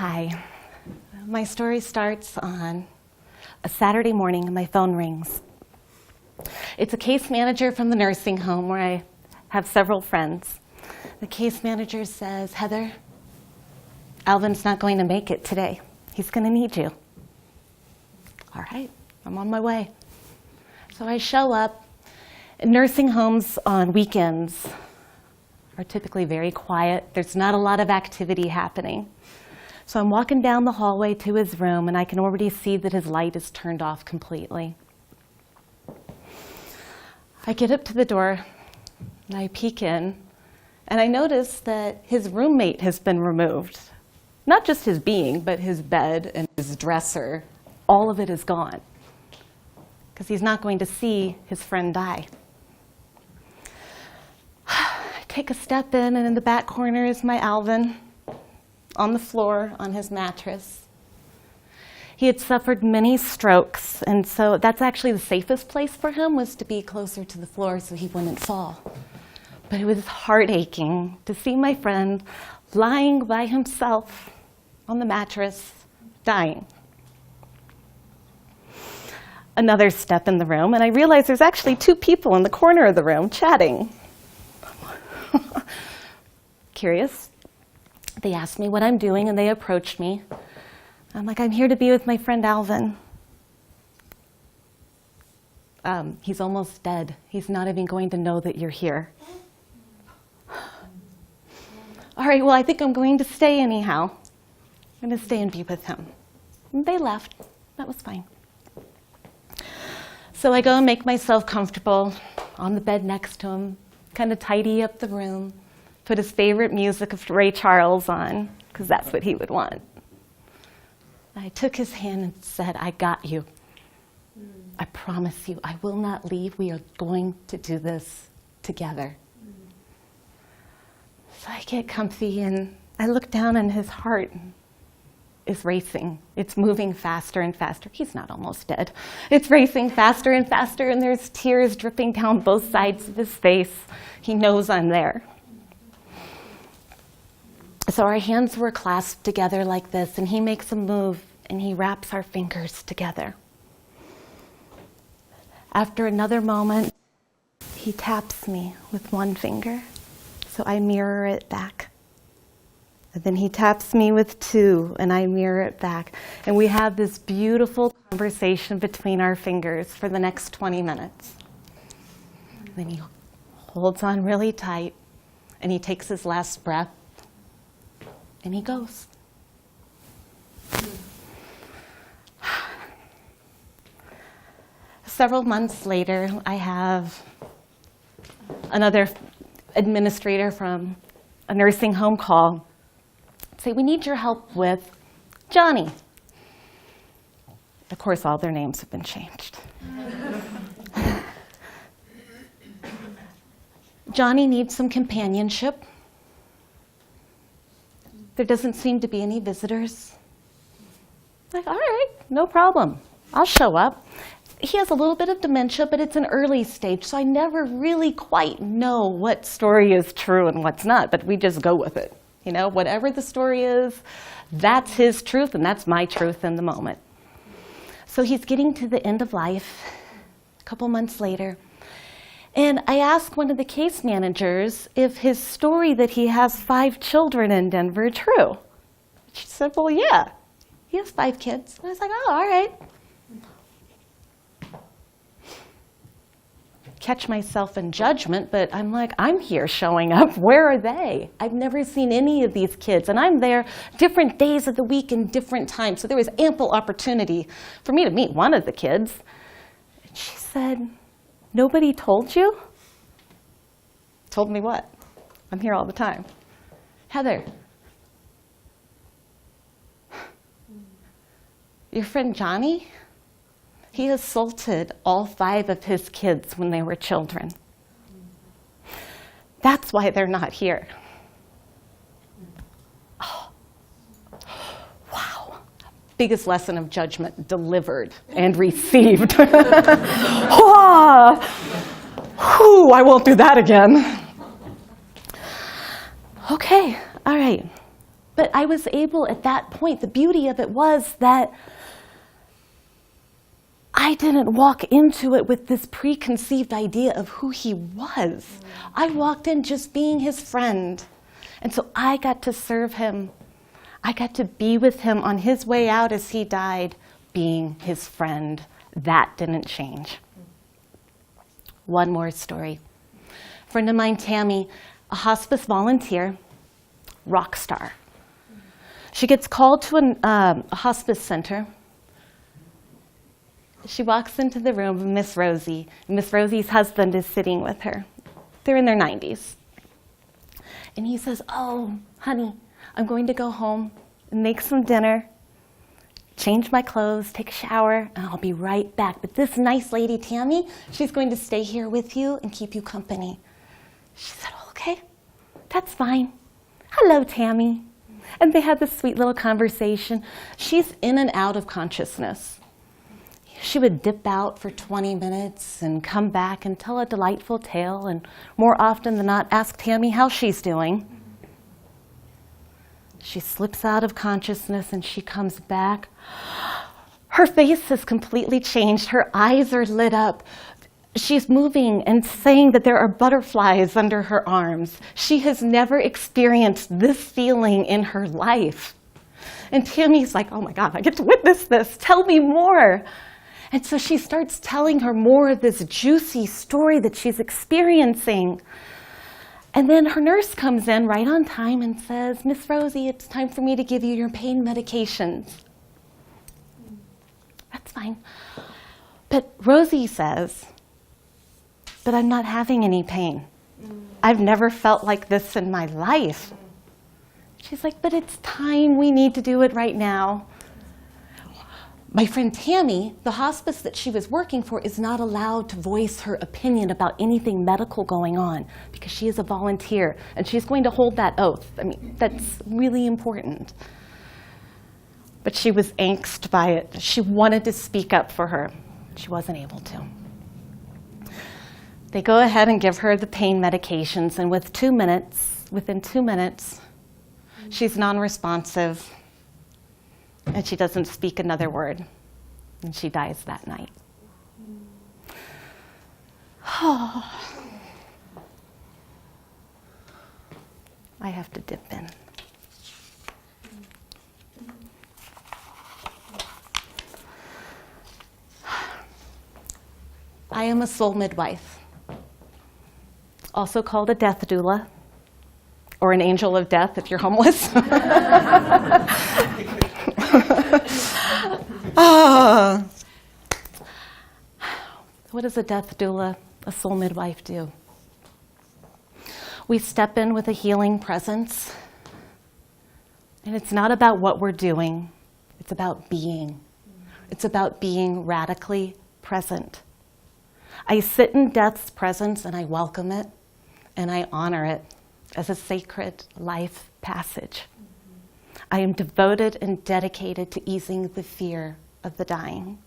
Hi. My story starts on a Saturday morning and my phone rings. It's a case manager from the nursing home where I have several friends. The case manager says, "Heather, Alvin's not going to make it today. He's going to need you." All right, I'm on my way. So I show up. Nursing homes on weekends are typically very quiet. There's not a lot of activity happening. So I'm walking down the hallway to his room, and I can already see that his light is turned off completely. I get up to the door, and I peek in, and I notice that his roommate has been removed. Not just his being, but his bed and his dresser. All of it is gone, because he's not going to see his friend die. I take a step in, and in the back corner is my Alvin, on the floor, on his mattress. He had suffered many strokes, and so that's actually the safest place for him, was to be closer to the floor so he wouldn't fall. But it was heart-aching to see my friend lying by himself on the mattress, dying. Another step in the room, and I realize there's actually two people in the corner of the room chatting. Curious. They asked me what I'm doing, and they approached me. I'm like, "I'm here to be with my friend Alvin." He's almost dead. He's not even going to know that you're here. All right, well, I think I'm going to stay anyhow. I'm going to stay and be with him. And they left. That was fine. So I go and make myself comfortable on the bed next to him, kind of tidy up the room, put his favorite music of Ray Charles on, because that's what he would want. I took his hand and said, "I got you. I promise you, I will not leave. We are going to do this together." So I get comfy and I look down, and his heart is racing. It's moving faster and faster. He's not almost dead. It's racing faster and faster, and there's tears dripping down both sides of his face. He knows I'm there. So our hands were clasped together like this, and he makes a move, and he wraps our fingers together. After another moment, he taps me with one finger, so I mirror it back. And then he taps me with two, and I mirror it back. And we have this beautiful conversation between our fingers for the next 20 minutes. Then he holds on really tight, and he takes his last breath, and he goes. Several months later, I have another administrator from a nursing home call, say, "We need your help with Johnny." Of course, all their names have been changed. Johnny needs some companionship. There doesn't seem to be any visitors. Like, all right, no problem. I'll show up. He has a little bit of dementia, but it's an early stage, so I never really quite know what story is true and what's not, but we just go with it. You know, whatever the story is, that's his truth, and that's my truth in the moment. So he's getting to the end of life a couple months later. And I asked one of the case managers if his story that he has 5 children in Denver true. She said, "Well, yeah, he has 5 kids." And I was like, "Oh, all right." Catch myself in judgment, but I'm like, I'm here showing up. Where are they? I've never seen any of these kids, and I'm there different days of the week and different times. So there was ample opportunity for me to meet one of the kids. And she said, "Nobody told you?" Told me what? I'm here all the time. "Heather, your friend Johnny, he assaulted all 5 of his kids when they were children. That's why they're not here." Oh. Wow. Biggest lesson of judgment delivered and received. Oh. Whew, I won't do that again. Okay, all right. But I was able at that point, the beauty of it was that I didn't walk into it with this preconceived idea of who he was. I walked in just being his friend. And so I got to serve him. I got to be with him on his way out as he died, being his friend. That didn't change. One more story. A friend of mine, Tammy, a hospice volunteer, rock star. She gets called to a hospice center. She walks into the room with Miss Rosie. Miss Rosie's husband is sitting with her. They're in their 90s. And he says, "Oh, honey, I'm going to go home and make some dinner, change my clothes, take a shower, and I'll be right back. But this nice lady, Tammy, she's going to stay here with you and keep you company." She said, "Oh, okay, that's fine. Hello, Tammy." And they had this sweet little conversation. She's in and out of consciousness. She would dip out for 20 minutes and come back and tell a delightful tale, and more often than not, ask Tammy how she's doing. She slips out of consciousness and she comes back. Her face has completely changed. Her eyes are lit up. She's moving and saying that there are butterflies under her arms. She has never experienced this feeling in her life. And Tammy's like, "Oh my God, I get to witness this. Tell me more." And so she starts telling her more of this juicy story that she's experiencing. And then her nurse comes in right on time and says, "Miss Rosie, it's time for me to give you your pain medications." That's fine. But Rosie says, "But I'm not having any pain. I've never felt like this in my life." She's like, "But it's time. We need to do it right now." My friend Tammy, the hospice that she was working for, is not allowed to voice her opinion about anything medical going on because she is a volunteer and she's going to hold that oath. I mean, that's really important. But she was angst by it. She wanted to speak up for her. She wasn't able to. They go ahead and give her the pain medications, and within 2 minutes, she's non-responsive. And she doesn't speak another word. And she dies that night. Oh. I have to dip in. I am a soul midwife, also called a death doula, or an angel of death if you're homeless. What does a death doula, a soul midwife do? We step in with a healing presence, and it's not about what we're doing, it's about being. It's about being radically present. I sit in death's presence and I welcome it and I honor it as a sacred life passage. I am devoted and dedicated to easing the fear of the dying.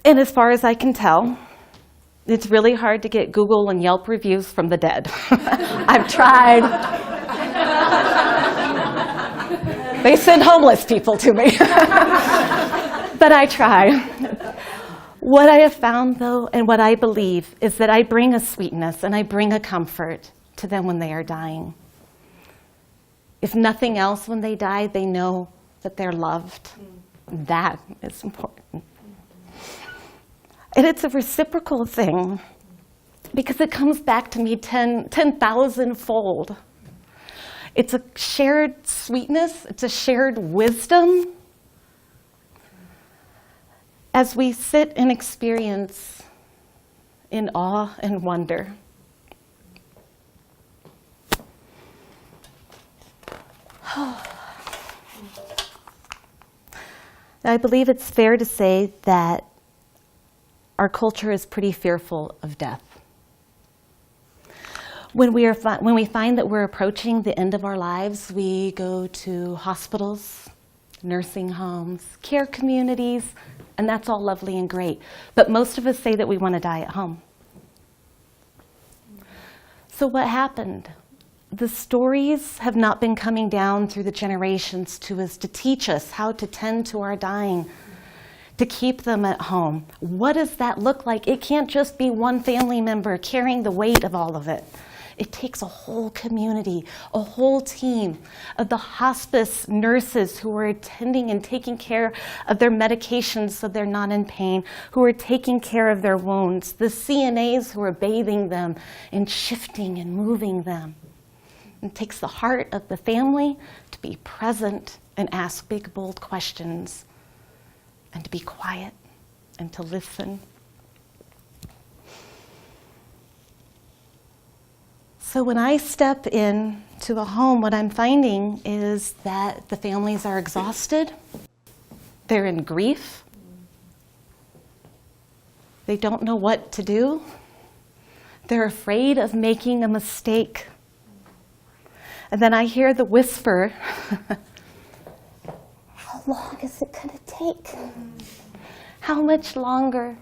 And as far as I can tell, it's really hard to get Google and Yelp reviews from the dead. I've tried. They send homeless people to me. But I try. What I have found, though, and what I believe, is that I bring a sweetness and I bring a comfort to them when they are dying. If nothing else, when they die, they know that they're loved. That is important. And it's a reciprocal thing because it comes back to me 10,000-fold. It's a shared sweetness. It's a shared wisdom. As we sit and experience in awe and wonder. I believe it's fair to say that our culture is pretty fearful of death. When we find that we're approaching the end of our lives, we go to hospitals, nursing homes, care communities, and that's all lovely and great. But most of us say that we want to die at home. So what happened? the stories have not been coming down through the generations to us to teach us how to tend to our dying, to keep them at home. What does that look like? It can't just be one family member carrying the weight of all of it. It takes a whole community, a whole team of the hospice nurses who are attending and taking care of their medications so they're not in pain, who are taking care of their wounds, the CNAs who are bathing them and shifting and moving them. It takes the heart of the family to be present and ask big, bold questions, and to be quiet and to listen. So when I step in to a home, what I'm finding is that the families are exhausted. They're in grief. They don't know what to do. They're afraid of making a mistake. And then I hear the whisper, how long is it going to take? How much longer?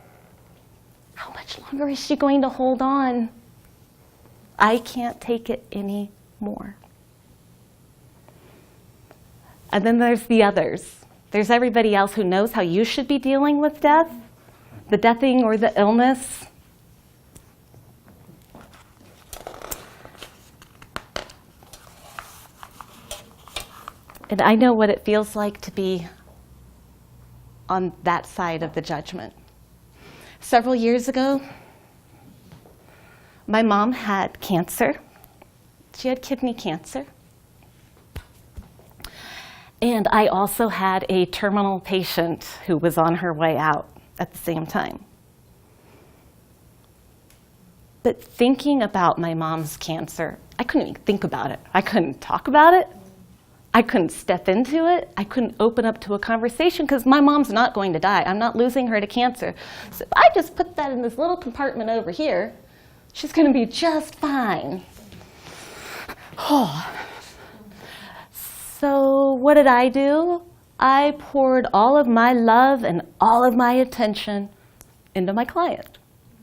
How much longer is she going to hold on? I can't take it anymore. And then there's the others. There's everybody else who knows how you should be dealing with death, the deathing or the illness. And I know what it feels like to be on that side of the judgment. Several years ago, my mom had cancer. She had kidney cancer. And I also had a terminal patient who was on her way out at the same time. But thinking about my mom's cancer, I couldn't even think about it. I couldn't talk about it. I couldn't step into it. I couldn't open up to a conversation because my mom's not going to die. I'm not losing her to cancer. So if I just put that in this little compartment over here, she's going to be just fine. Oh. So what did I do? I poured all of my love and all of my attention into my client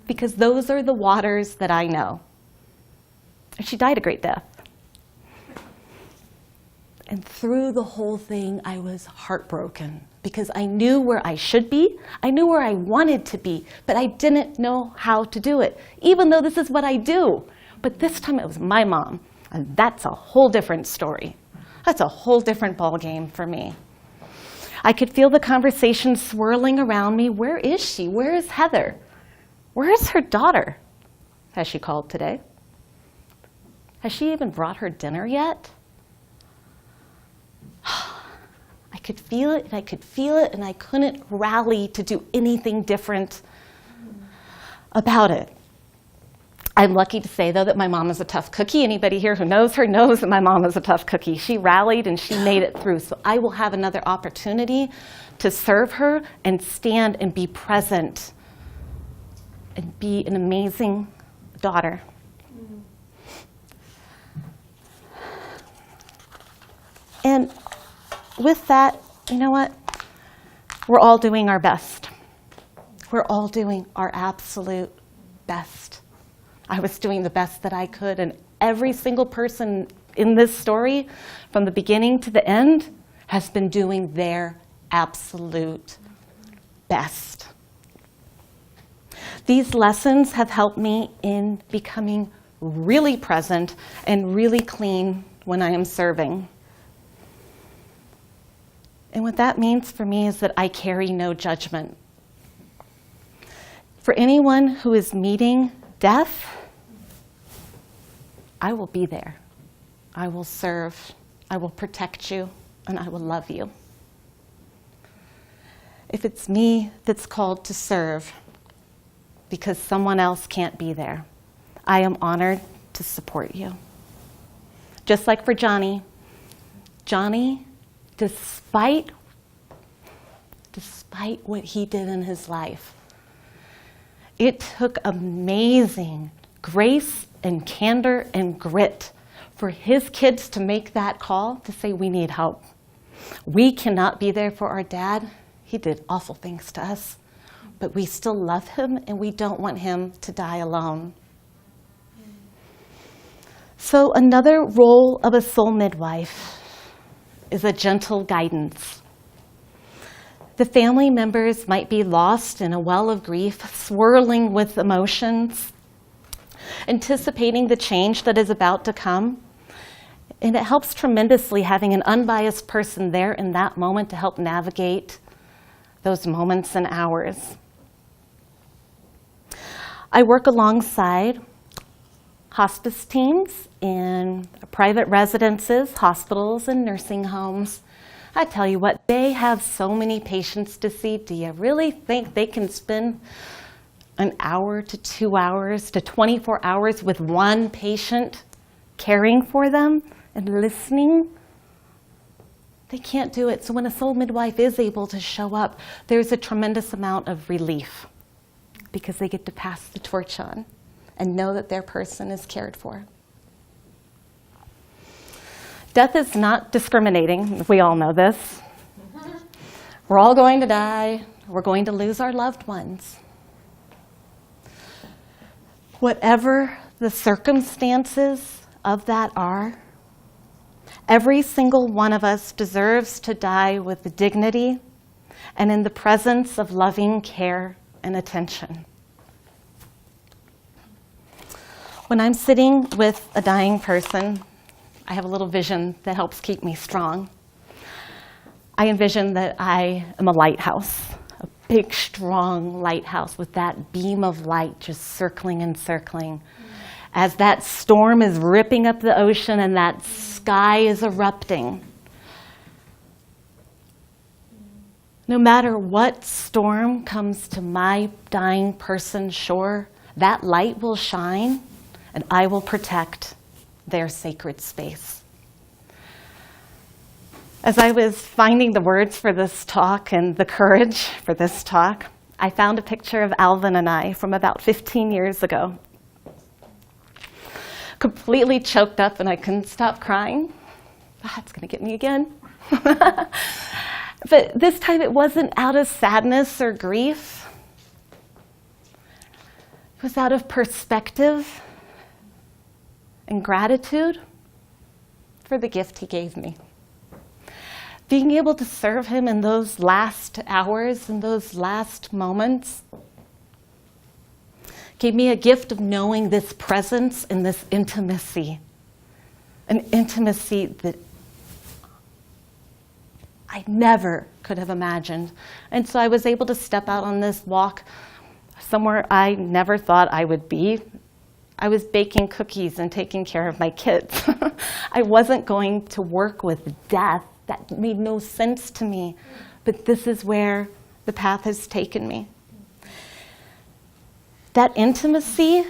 because those are the waters that I know. And she died a great death. And through the whole thing, I was heartbroken because I knew where I should be. I knew where I wanted to be, but I didn't know how to do it, even though this is what I do. But this time it was my mom, and that's a whole different story. That's a whole different ballgame for me. I could feel the conversation swirling around me. Where is she? Where is Heather? Where is her daughter? Has she called today? Has she even brought her dinner yet? I could feel it, and I could feel it, and I couldn't rally to do anything different about it. I'm lucky to say, though, that my mom is a tough cookie. Anybody here who knows her knows that my mom is a tough cookie. She rallied, and she made it through. So I will have another opportunity to serve her and stand and be present and be an amazing daughter. And with that, you know what? We're all doing our best. We're all doing our absolute best. I was doing the best that I could, and every single person in this story, from the beginning to the end, has been doing their absolute best. These lessons have helped me in becoming really present and really clean when I am serving. And what that means for me is that I carry no judgment. For anyone who is meeting death, I will be there. I will serve. I will protect you, and I will love you. If it's me that's called to serve because someone else can't be there, I am honored to support you. Just like for Johnny, despite what he did in his life, it took amazing grace and candor and grit for his kids to make that call to say, we need help. We cannot be there for our dad. He did awful things to us, but we still love him and we don't want him to die alone. So another role of a soul midwife is a gentle guidance. The family members might be lost in a well of grief, swirling with emotions, anticipating the change that is about to come. And it helps tremendously having an unbiased person there in that moment to help navigate those moments and hours. I work alongside hospice teams in private residences, hospitals, and nursing homes. I tell you what, they have so many patients to see. Do you really think they can spend an hour to 2 hours to 24 hours with one patient caring for them and listening? They can't do it. So when a soul midwife is able to show up, there's a tremendous amount of relief because they get to pass the torch on and know that their person is cared for. Death is not discriminating. We all know this. We're all going to die. We're going to lose our loved ones. Whatever the circumstances of that are, every single one of us deserves to die with dignity and in the presence of loving care and attention. When I'm sitting with a dying person, I have a little vision that helps keep me strong. I envision that I am a lighthouse, a big, strong lighthouse with that beam of light just circling and circling. As that storm is ripping up the ocean and that sky is erupting. No matter what storm comes to my dying person's shore, that light will shine and I will protect their sacred space. As I was finding the words for this talk and the courage for this talk, I found a picture of Alvin and I from about 15 years ago. Completely choked up and I couldn't stop crying. It's gonna get me again. But this time it wasn't out of sadness or grief. It was out of perspective and gratitude for the gift he gave me. Being able to serve him in those last hours, in those last moments, gave me a gift of knowing this presence and this intimacy, an intimacy that I never could have imagined. And so I was able to step out on this walk somewhere I never thought I would be. I was baking cookies and taking care of my kids. I wasn't going to work with death. That made no sense to me. But this is where the path has taken me. That intimacy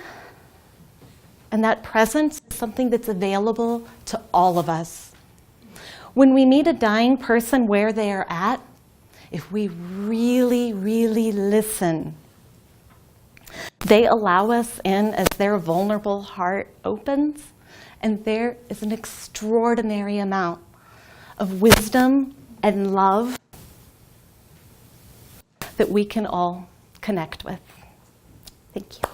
and that presence is something that's available to all of us. When we meet a dying person where they are at, if we really, really listen, they allow us in as their vulnerable heart opens, and there is an extraordinary amount of wisdom and love that we can all connect with. Thank you.